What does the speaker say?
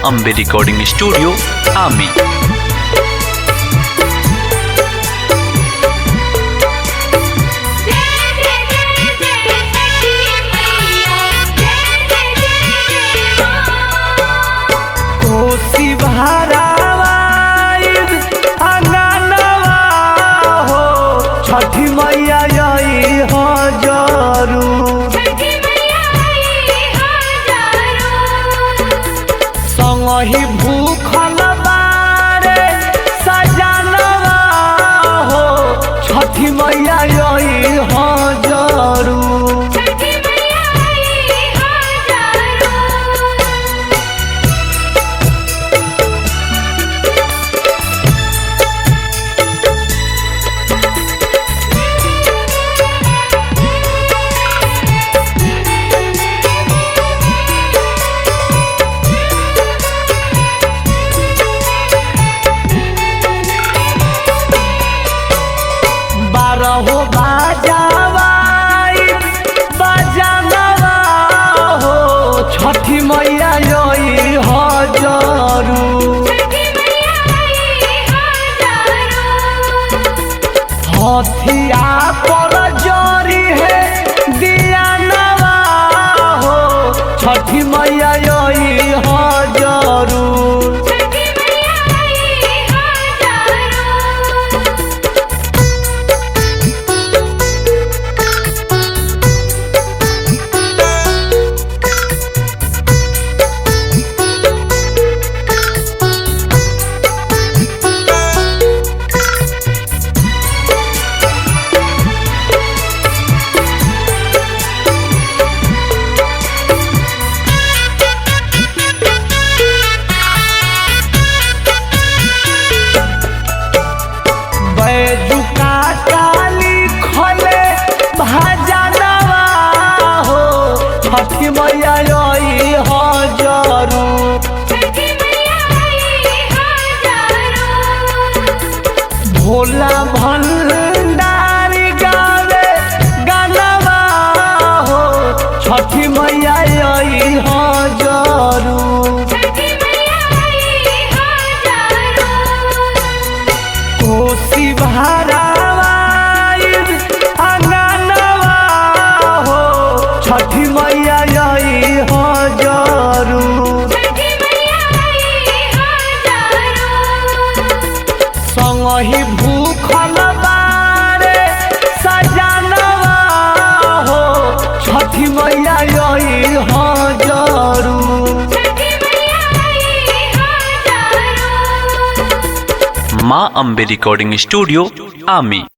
माँ Ambe recording studio आमी। कोसी भरावाइब अंगनवा हो, छठी मैया आई हो जरूर। संगहि भूखल बारे सजनवा हो, छठी मैया आई हो जरूर। हो बाजावाई बजानवा हो, छठी मैया आई हो जरूर। हथिया पर जरी है दियानवा हो, छठी मैया आई हो जरूर। बैजुका काली खोले भजनवा हो, छठी मैया आई हो जरूर। भोला भंडारी गावे गानवा हो, छठी मैया आई हो जरूर। कोसी भरावाइब अंगनवा हो, छठी मैया आई हो जरूर। संगहि भूखल बारे सजनवा हो, छठी मैया आई हो जरूर। माँ अम्बे रिकॉर्डिंग स्टूडियो आमी।